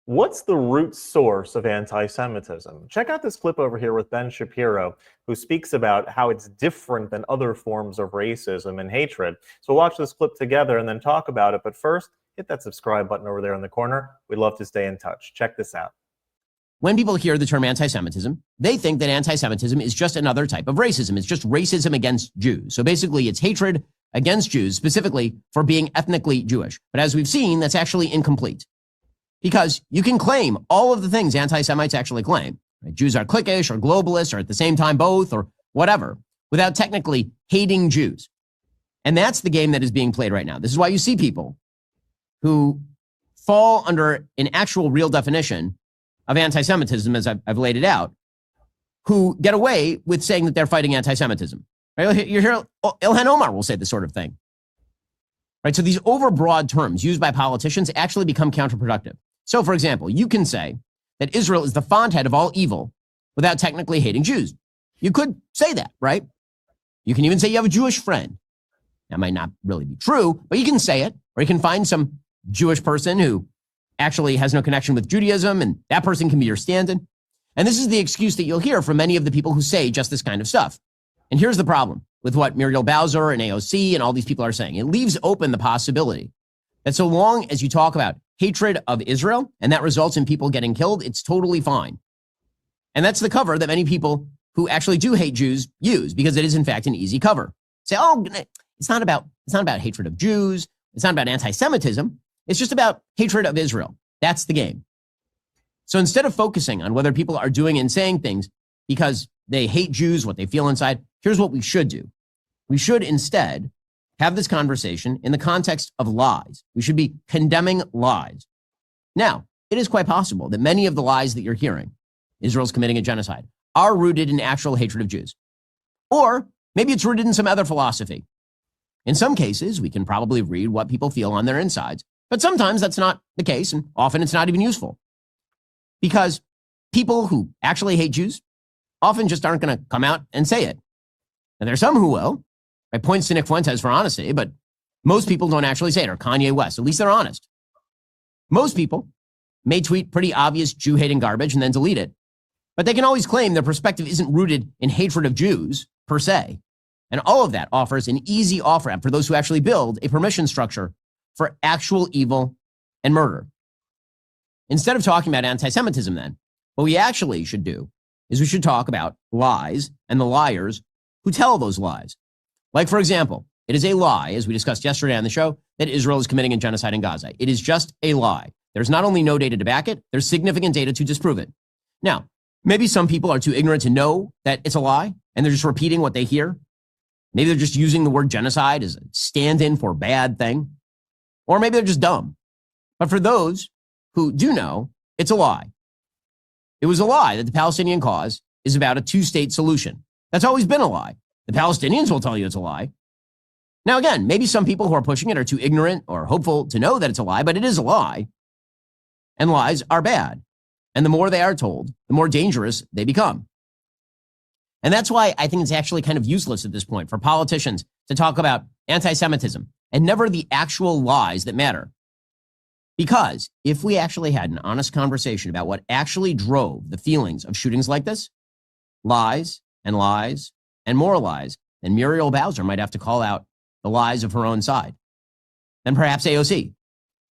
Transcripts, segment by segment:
What's the root source of anti-Semitism? Check out this clip over here with Ben Shapiro, who speaks about how it's different than other forms of racism and hatred. So we'll watch this clip together and then talk about it. But first, hit that subscribe button over there in the corner. We'd love to stay in touch. Check this out. When people hear the term anti-Semitism, they think that anti-Semitism is just another type of racism. It's just racism against Jews. So basically, it's hatred against Jews, specifically for being ethnically Jewish. But as we've seen, that's actually incomplete. Because you can claim all of the things anti-Semites actually claim. Right? Jews are cliquish or globalists or at the same time both or whatever, without technically hating Jews. And that's the game that is being played right now. This is why you see people who fall under an actual real definition of anti-Semitism, as I've laid it out, who get away with saying that they're fighting anti-Semitism. Right? You hear Ilhan Omar will say this sort of thing. Right? So these overbroad terms used by politicians actually become counterproductive. So, for example, you can say that Israel is the fonthead of all evil without technically hating Jews. You could say that, right? You can even say you have a Jewish friend. That might not really be true, but you can say it, or you can find some Jewish person who actually has no connection with Judaism, and that person can be your stand-in. And this is the excuse that you'll hear from many of the people who say just this kind of stuff. And here's the problem with what Muriel Bowser and AOC and all these people are saying. It leaves open the possibility that so long as you talk about hatred of Israel and that results in people getting killed, it's totally fine. And that's the cover that many people who actually do hate Jews use, because it is in fact an easy cover. Say, oh, it's not about hatred of Jews. It's not about anti-Semitism. It's just about hatred of Israel. That's the game. So instead of focusing on whether people are doing and saying things because they hate Jews, what they feel inside, here's what we should do. We should instead have this conversation in the context of lies. We should be condemning lies. Now, it is quite possible that many of the lies that you're hearing, Israel's committing a genocide, are rooted in actual hatred of Jews. Or maybe it's rooted in some other philosophy. In some cases, we can probably read what people feel on their insides, but sometimes that's not the case, and often it's not even useful. Because people who actually hate Jews often just aren't going to come out and say it. And there's some who will. I points to Nick Fuentes for honesty, but most people don't actually say it, or Kanye West. At least they're honest. Most people may tweet pretty obvious Jew-hating garbage and then delete it, but they can always claim their perspective isn't rooted in hatred of Jews, per se. And all of that offers an easy off-ramp for those who actually build a permission structure for actual evil and murder. Instead of talking about anti-Semitism then, what we actually should do is we should talk about lies and the liars who tell those lies. Like, for example, it is a lie, as we discussed yesterday on the show, that Israel is committing a genocide in Gaza. It is just a lie. There's not only no data to back it, there's significant data to disprove it. Now, maybe some people are too ignorant to know that it's a lie, and they're just repeating what they hear. Maybe they're just using the word genocide as a stand-in for bad thing. Or maybe they're just dumb. But for those who do know, it's a lie. It was a lie that the Palestinian cause is about a two-state solution. That's always been a lie. The Palestinians will tell you it's a lie. Now, again, maybe some people who are pushing it are too ignorant or hopeful to know that it's a lie, but it is a lie. And lies are bad. And the more they are told, the more dangerous they become. And that's why I think it's actually kind of useless at this point for politicians to talk about anti-Semitism and never the actual lies that matter. Because if we actually had an honest conversation about what actually drove the feelings of shootings like this, lies and more lies, then Muriel Bowser might have to call out the lies of her own side. Then perhaps AOC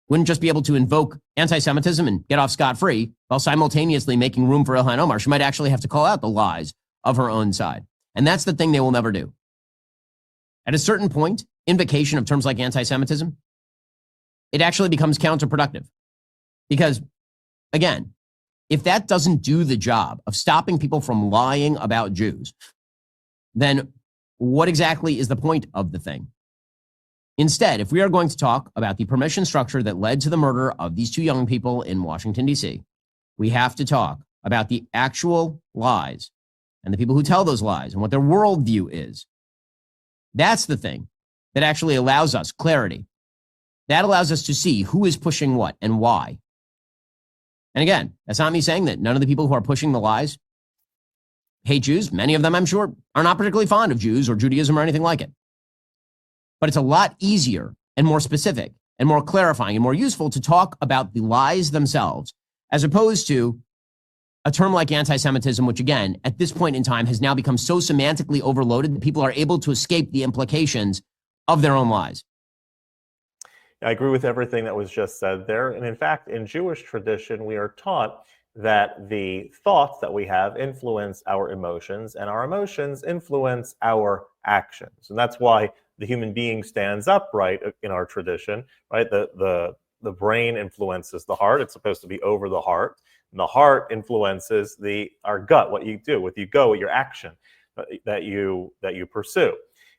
wouldn't just be able to invoke anti-Semitism and get off scot-free while simultaneously making room for Ilhan Omar. She might actually have to call out the lies of her own side. And that's the thing they will never do. At a certain point, invocation of terms like anti-Semitism, it actually becomes counterproductive. Because, again, if that doesn't do the job of stopping people from lying about Jews, then what exactly is the point of the thing? Instead, if we are going to talk about the permission structure that led to the murder of these two young people in Washington, D.C., we have to talk about the actual lies and the people who tell those lies and what their worldview is. That's the thing that actually allows us clarity. That allows us to see who is pushing what and why. And again, that's not me saying that none of the people who are pushing the lies hate Jews. Many of them, I'm sure, are not particularly fond of Jews or Judaism or anything like it. But it's a lot easier and more specific and more clarifying and more useful to talk about the lies themselves as opposed to a term like anti-Semitism, which again, at this point in time, has now become so semantically overloaded that people are able to escape the implications of their own lies. I agree with everything that was just said there. And in fact, in Jewish tradition, we are taught that the thoughts that we have influence our emotions, and our emotions influence our actions. And that's why the human being stands upright in our tradition, right? The brain influences the heart. It's supposed to be over the heart. And the heart influences our gut, what you do, what you go, your action that you pursue.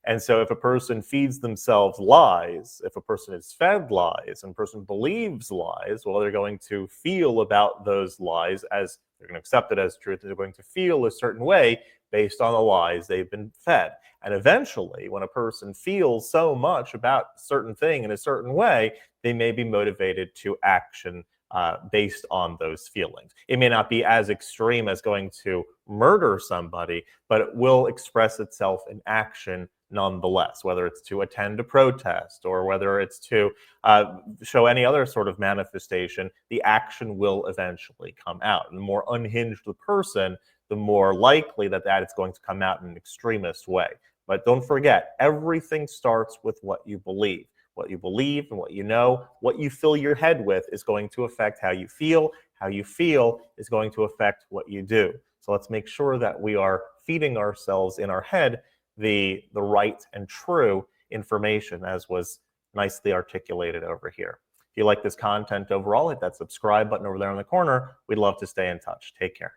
And so if a person feeds themselves lies, if a person is fed lies, and a person believes lies, well, they're going to feel about those lies as they're going to accept it as truth. They're going to feel a certain way based on the lies they've been fed. And eventually, when a person feels so much about a certain thing in a certain way, they may be motivated to action based on those feelings. It may not be as extreme as going to murder somebody, but it will express itself in action nonetheless, whether it's to attend a protest or whether it's to show any other sort of manifestation. The action will eventually come out. And the more unhinged the person, the more likely that it's going to come out in an extremist way. But don't forget, everything starts with what you believe. What you believe and what you know, what you fill your head with is going to affect how you feel. How you feel is going to affect what you do. So let's make sure that we are feeding ourselves in our head the right and true information, as was nicely articulated over here. If you like this content overall, hit that subscribe button over there in the corner. We'd love to stay in touch. Take care.